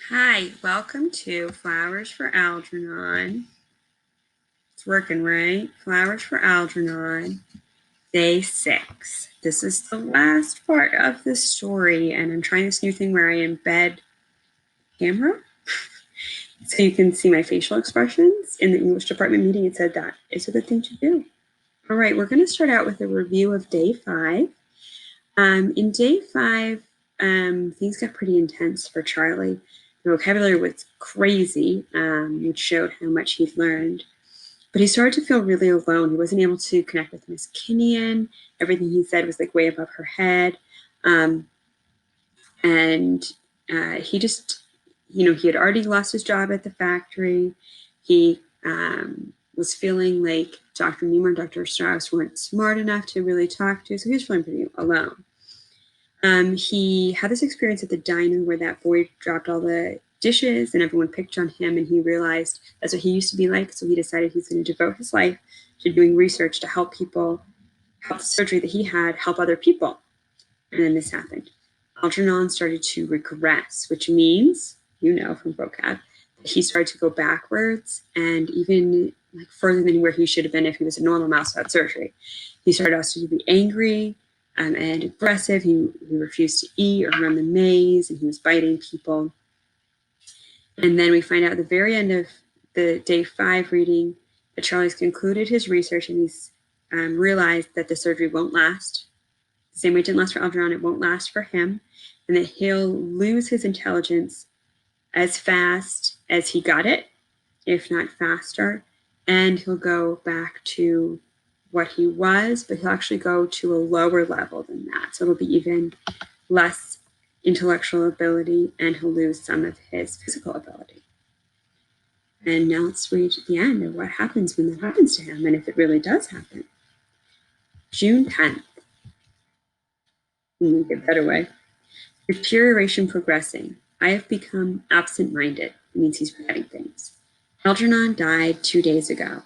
Hi, welcome to Flowers for Algernon. It's working, right? Flowers for Algernon, day 6. This is the last part of the story, and I'm trying this new thing where I embed camera so you can see my facial expressions. In the English department meeting, it said that is a good thing to do. All right, we're going to start out with a review of day 5. In day 5, things got pretty intense for Charlie. The vocabulary was crazy, which showed how much he'd learned. But he started to feel really alone. He wasn't able to connect with Miss Kinnean. Everything he said was like way above her head. And he just, he had already lost his job at the factory. He was feeling like Dr. Niemer and Dr. Strauss weren't smart enough to really talk to, so he was feeling pretty alone. He had this experience at the diner where that boy dropped all the dishes and everyone picked on him, and he realized that's what he used to be like, so he decided he's going to devote his life to doing research to help people, help the surgery that he had, help other people. And then this happened. Algernon started to regress, which means, from vocab, that he started to go backwards and even like further than where he should have been if he was a normal mouse without surgery. He started also to be angry and aggressive. He refused to eat or run the maze, and he was biting people. And then we find out at the very end of the day 5 reading that Charlie's concluded his research, and he's realized that the surgery won't last. The same way it didn't last for Algernon, it won't last for him, and that he'll lose his intelligence as fast as he got it, if not faster, and he'll go back to what he was, but he'll actually go to a lower level than that. So it'll be even less intellectual ability, and he'll lose some of his physical ability. And now let's read the end of what happens when that happens to him, and if it really does happen. June 10th. Make it a better way. Deterioration progressing. I have become absent-minded. It means he's forgetting things. Algernon died 2 days ago.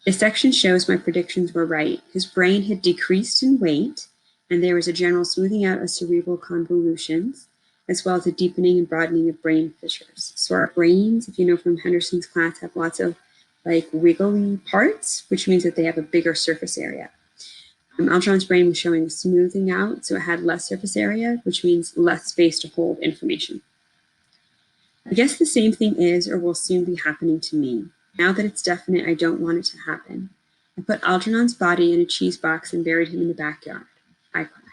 This section shows my predictions were right. His brain had decreased in weight, and there was a general smoothing out of cerebral convolutions, as well as a deepening and broadening of brain fissures. So our brains, if you know from Henderson's class, have lots of like wiggly parts, which means that they have a bigger surface area. Algernon's brain was showing a smoothing out, so it had less surface area, which means less space to hold information. I guess the same thing is or will soon be happening to me. Now that it's definite, I don't want it to happen. I put Algernon's body in a cheese box and buried him in the backyard. I cry.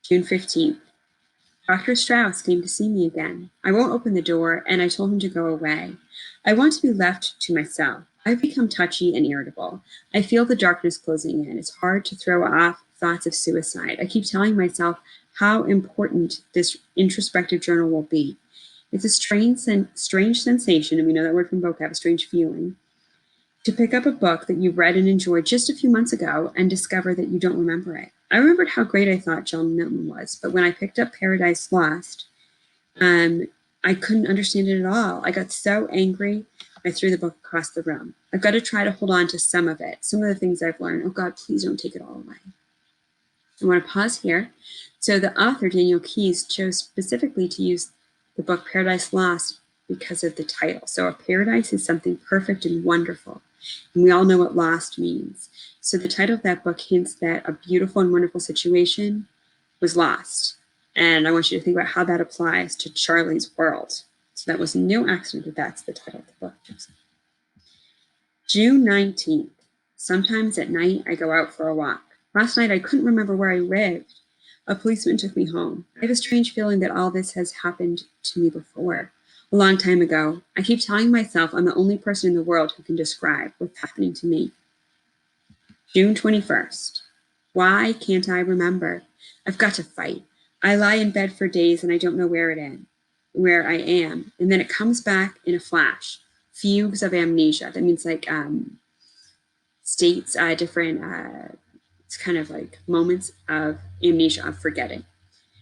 June 15th. Dr. Strauss came to see me again. I won't open the door, and I told him to go away. I want to be left to myself. I've become touchy and irritable. I feel the darkness closing in. It's hard to throw off thoughts of suicide. I keep telling myself how important this introspective journal will be. It's a strange sensation, and we know that word from vocab, a strange feeling, to pick up a book that you read and enjoyed just a few months ago and discover that you don't remember it. I remembered how great I thought John Milton was, but when I picked up Paradise Lost, I couldn't understand it at all. I got so angry, I threw the book across the room. I've got to try to hold on to some of it, some of the things I've learned. Oh God, please don't take it all away. I want to pause here. So the author, Daniel Keyes, chose specifically to use the book Paradise Lost because of the title. So a paradise is something perfect and wonderful. And we all know what lost means. So the title of that book hints that a beautiful and wonderful situation was lost. And I want you to think about how that applies to Charlie's world. So that was no accident that that's the title of the book. June 19th. Sometimes at night I go out for a walk. Last night I couldn't remember where I lived. A policeman took me home. I have a strange feeling that all this has happened to me before. A long time ago. I keep telling myself I'm the only person in the world who can describe what's happening to me. June 21st. Why can't I remember? I've got to fight. I lie in bed for days and I don't know where I am. And then it comes back in a flash. Fugues of amnesia. That means like states, different, it's kind of like moments of amnesia, of forgetting.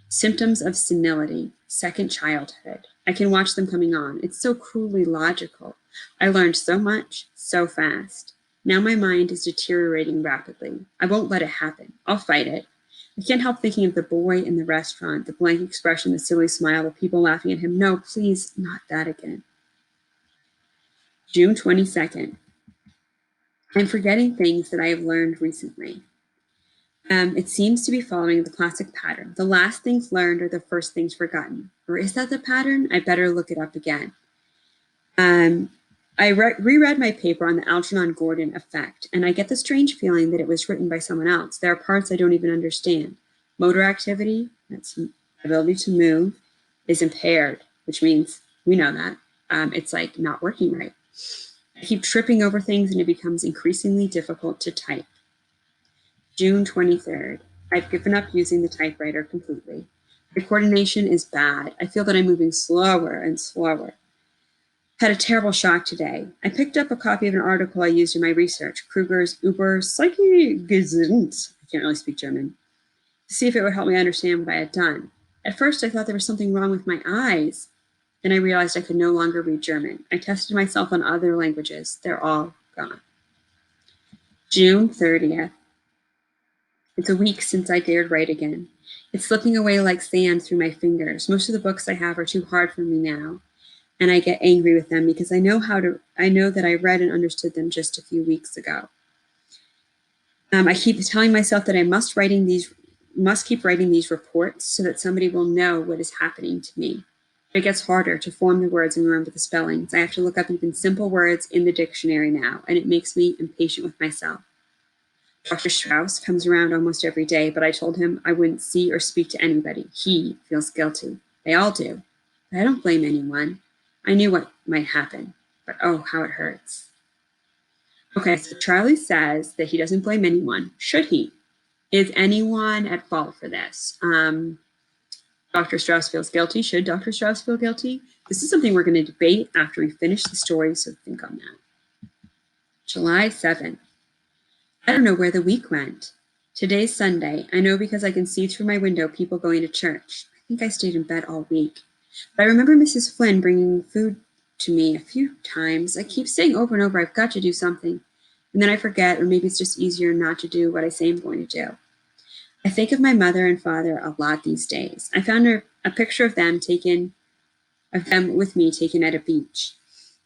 Symptoms of senility, second childhood. I can watch them coming on. It's so cruelly logical. I learned so much, so fast. Now my mind is deteriorating rapidly. I won't let it happen. I'll fight it. I can't help thinking of the boy in the restaurant, the blank expression, the silly smile, the people laughing at him. No, please, not that again. June 22nd. I'm forgetting things that I have learned recently. It seems to be following the classic pattern. The last things learned are the first things forgotten. Or is that the pattern? I better look it up again. I reread my paper on the Algernon Gordon effect, and I get the strange feeling that it was written by someone else. There are parts I don't even understand. Motor activity, that's ability to move, is impaired, which means we know that. It's like not working right. I keep tripping over things and it becomes increasingly difficult to type. June 23rd. I've given up using the typewriter completely. My coordination is bad. I feel that I'm moving slower and slower. Had a terrible shock today. I picked up a copy of an article I used in my research, Kruger's Über Psychegesund, I can't really speak German, to see if it would help me understand what I had done. At first, I thought there was something wrong with my eyes. Then I realized I could no longer read German. I tested myself on other languages. They're all gone. June 30th. It's a week since I dared write again. It's slipping away like sand through my fingers. Most of the books I have are too hard for me now, and I get angry with them because I know that I read and understood them just a few weeks ago. I keep telling myself that I must keep writing these reports so that somebody will know what is happening to me. It gets harder to form the words and remember the spellings. I have to look up even simple words in the dictionary now, and it makes me impatient with myself. Dr. Strauss comes around almost every day, but I told him I wouldn't see or speak to anybody. He feels guilty. They all do. But I don't blame anyone. I knew what might happen, but oh, how it hurts. Okay, so Charlie says that he doesn't blame anyone. Should he? Is anyone at fault for this? Dr. Strauss feels guilty. Should Dr. Strauss feel guilty? This is something we're going to debate after we finish the story, so think on that. July 7th. I don't know where the week went. Today's Sunday. I know because I can see through my window people going to church. I think I stayed in bed all week. But I remember Mrs. Flynn bringing food to me a few times. I keep saying over and over, I've got to do something. And then I forget, or maybe it's just easier not to do what I say I'm going to do. I think of my mother and father a lot these days. I found a picture of them with me taken at a beach.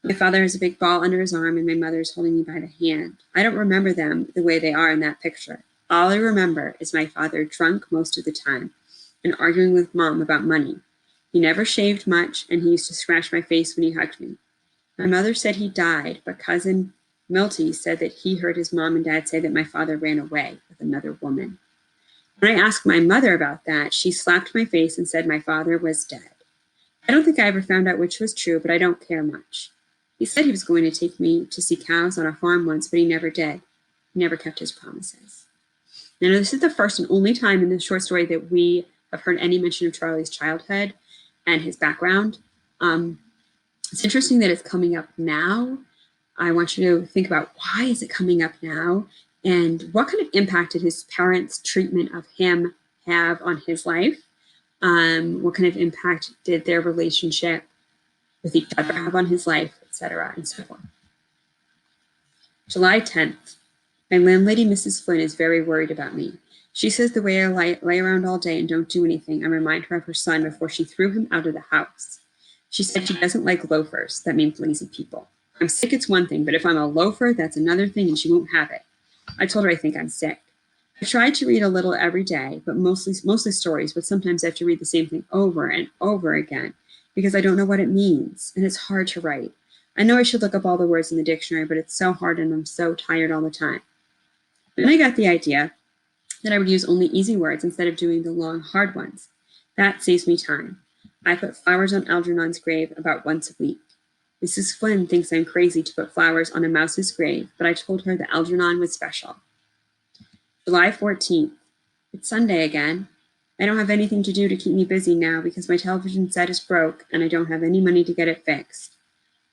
My father has a big ball under his arm and my mother is holding me by the hand. I don't remember them the way they are in that picture. All I remember is my father drunk most of the time and arguing with Mom about money. He never shaved much and he used to scratch my face when he hugged me. My mother said he died, but cousin Milty said that he heard his mom and dad say that my father ran away with another woman. When I asked my mother about that, she slapped my face and said my father was dead. I don't think I ever found out which was true, but I don't care much. He said he was going to take me to see cows on a farm once, but he never did. He never kept his promises. Now, this is the first and only time in this short story that we have heard any mention of Charlie's childhood and his background. It's interesting that it's coming up now. I want you to think about why is it coming up now and what kind of impact did his parents' treatment of him have on his life? What kind of impact did their relationship with each other have on his life, etc., and so forth. July 10th. My landlady, Mrs. Flynn, is very worried about me. She says the way I lay around all day and don't do anything, I remind her of her son before she threw him out of the house. She said she doesn't like loafers. That means lazy people. I'm sick, it's one thing, but if I'm a loafer, that's another thing, and she won't have it. I told her I think I'm sick. I tried to read a little every day, but mostly stories, but sometimes I have to read the same thing over and over again because I don't know what it means, and it's hard to write. I know I should look up all the words in the dictionary, but it's so hard and I'm so tired all the time. Then I got the idea that I would use only easy words instead of doing the long, hard ones. That saves me time. I put flowers on Algernon's grave about once a week. Mrs. Flynn thinks I'm crazy to put flowers on a mouse's grave, but I told her that Algernon was special. July 14th. It's Sunday again. I don't have anything to do to keep me busy now because my television set is broke and I don't have any money to get it fixed.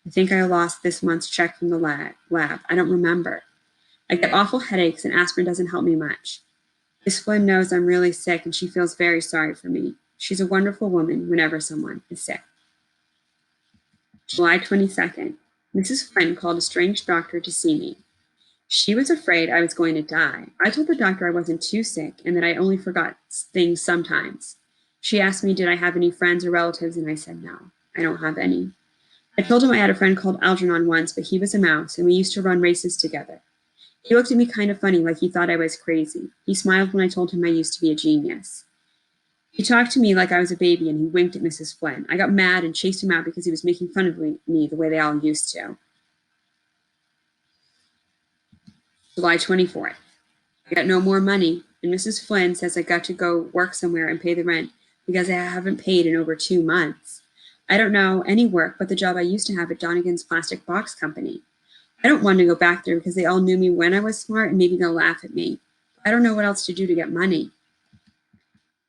I think I lost this month's check from the lab. I don't remember. I get awful headaches and aspirin doesn't help me much. Miss Flynn knows I'm really sick and she feels very sorry for me. She's a wonderful woman whenever someone is sick. July 22nd. Mrs. Flynn called a strange doctor to see me. She was afraid I was going to die. I told the doctor I wasn't too sick and that I only forgot things sometimes. She asked me, did I have any friends or relatives? And I said, no, I don't have any. I told him I had a friend called Algernon once, but he was a mouse and we used to run races together. He looked at me kind of funny, like he thought I was crazy. He smiled when I told him I used to be a genius. He talked to me like I was a baby and he winked at Mrs. Flynn. I got mad and chased him out because he was making fun of me the way they all used to. July 24th. I got no more money, and Mrs. Flynn says I got to go work somewhere and pay the rent because I haven't paid in over 2 months. I don't know any work but the job I used to have at Donegan's Plastic Box Company. I don't want to go back there because they all knew me when I was smart and maybe they'll laugh at me. I don't know what else to do to get money.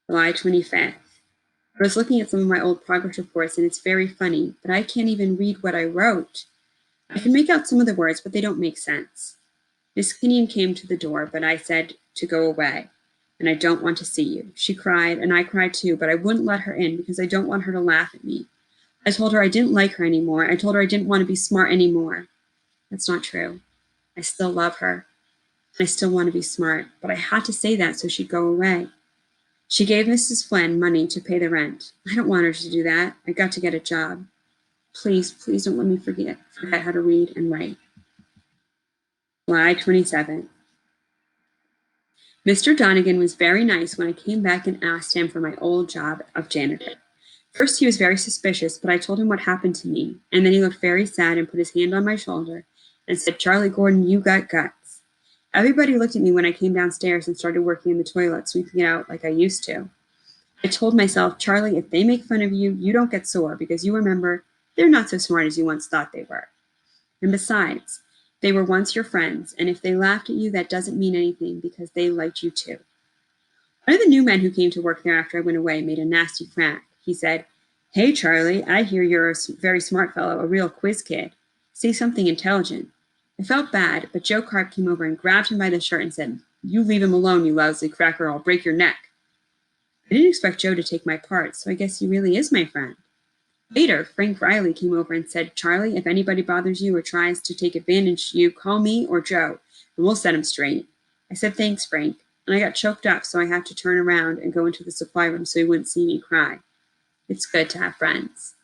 July 25th. I was looking at some of my old progress reports and it's very funny, but I can't even read what I wrote. I can make out some of the words, but they don't make sense. Miss Kenyon came to the door, but I said to go away, and I don't want to see you. She cried, and I cried too, but I wouldn't let her in because I don't want her to laugh at me. I told her I didn't like her anymore. I told her I didn't want to be smart anymore. That's not true. I still love her. I still want to be smart, but I had to say that so she'd go away. She gave Mrs. Flynn money to pay the rent. I don't want her to do that. I got to get a job. Please, please don't let me forget how to read and write. July 27th. Mr. Donegan was very nice when I came back and asked him for my old job of janitor. First, he was very suspicious, but I told him what happened to me, and then he looked very sad and put his hand on my shoulder and said, Charlie Gordon, you got guts. Everybody looked at me when I came downstairs and started working in the toilet, sweeping it out like I used to. I told myself, Charlie, if they make fun of you, you don't get sore because you remember they're not so smart as you once thought they were. And besides, they were once your friends, and if they laughed at you, that doesn't mean anything because they liked you too. One of the new men who came to work there after I went away made a nasty crack. He said, Hey, Charlie, I hear you're a very smart fellow, a real quiz kid. Say something intelligent. I felt bad, but Joe Carp came over and grabbed him by the shirt and said, You leave him alone, you lousy cracker, or I'll break your neck. I didn't expect Joe to take my part, so I guess he really is my friend. Later, Frank Riley came over and said, Charlie, if anybody bothers you or tries to take advantage of you, call me or Joe, and we'll set him straight. I said, thanks, Frank, and I got choked up, so I had to turn around and go into the supply room so he wouldn't see me cry. It's good to have friends.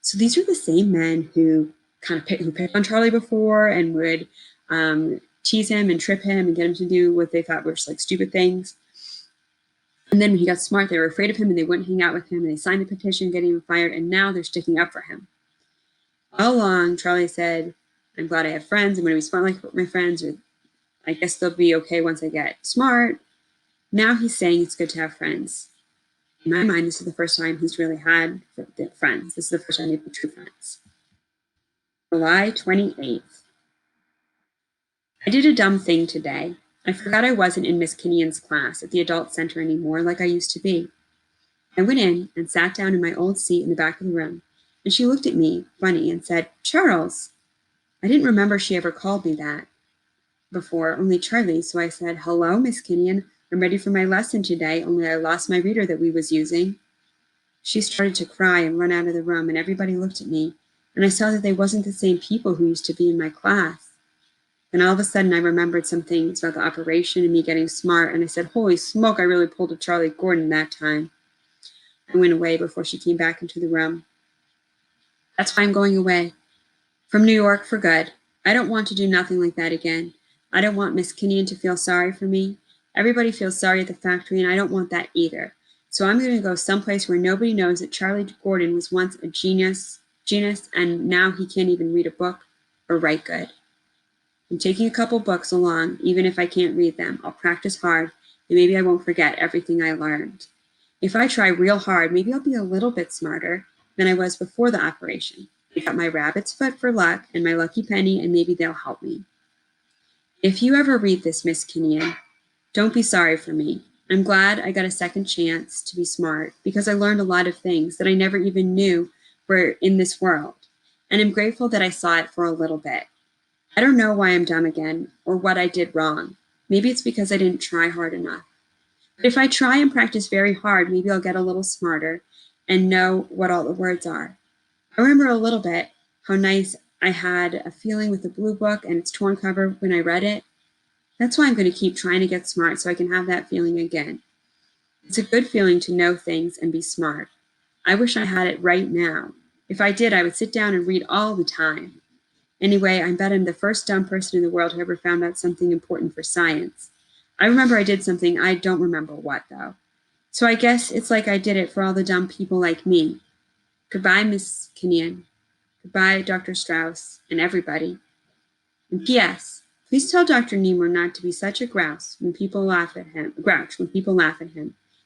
So these are the same men who picked on Charlie before and would tease him and trip him and get him to do what they thought were just like stupid things. And then when he got smart, they were afraid of him and they wouldn't hang out with him and they signed a petition getting him fired, and now they're sticking up for him. All along, Charlie said, I'm glad I have friends. I'm going to be smart like my friends, or I guess they'll be okay once I get smart. Now he's saying it's good to have friends. In my mind, this is the first time he's really had friends. This is the first time they've been true friends. July 28th. I did a dumb thing today. I forgot I wasn't in Miss Kinnion's class at the adult center anymore like I used to be. I went in and sat down in my old seat in the back of the room, and she looked at me funny and said, Charles. I didn't remember she ever called me that before, only Charlie, so I said, Hello, Miss Kinnion. I'm ready for my lesson today, only I lost my reader that we was using. She started to cry and run out of the room, and everybody looked at me, and I saw that they wasn't the same people who used to be in my class. Then all of a sudden I remembered some things about the operation and me getting smart, and I said, Holy smoke, I really pulled a Charlie Gordon that time. I went away before she came back into the room. That's why I'm going away. From New York for good. I don't want to do nothing like that again. I don't want Miss Kinnion to feel sorry for me. Everybody feels sorry at the factory, and I don't want that either. So I'm going to go someplace where nobody knows that Charlie Gordon was once a genius, and now he can't even read a book or write good. I'm taking a couple books along, even if I can't read them. I'll practice hard, and maybe I won't forget everything I learned. If I try real hard, maybe I'll be a little bit smarter than I was before the operation. I got my rabbit's foot for luck and my lucky penny, and maybe they'll help me. If you ever read this, Miss Kinnion, don't be sorry for me. I'm glad I got a second chance to be smart because I learned a lot of things that I never even knew were in this world, and I'm grateful that I saw it for a little bit. I don't know why I'm dumb again or what I did wrong. Maybe it's because I didn't try hard enough. But if I try and practice very hard, maybe I'll get a little smarter and know what all the words are. I remember a little bit how nice I had a feeling with the blue book and its torn cover when I read it. That's why I'm going to keep trying to get smart so I can have that feeling again. It's a good feeling to know things and be smart. I wish I had it right now. If I did, I would sit down and read all the time. Anyway, I bet I'm the first dumb person in the world who ever found out something important for science. I remember I did something, I don't remember what though. So I guess it's like I did it for all the dumb people like me. Goodbye, Miss Kinnean. Goodbye, Dr. Strauss, and everybody. And P.S. Please tell Dr. Nemor not to be such a grouch when people laugh at him,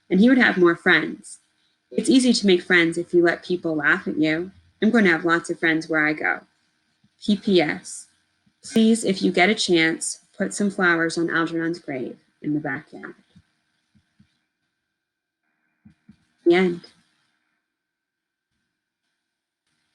and he would have more friends. It's easy to make friends if you let people laugh at you. I'm going to have lots of friends where I go. P.P.S. Please, if you get a chance, put some flowers on Algernon's grave in the backyard. The end.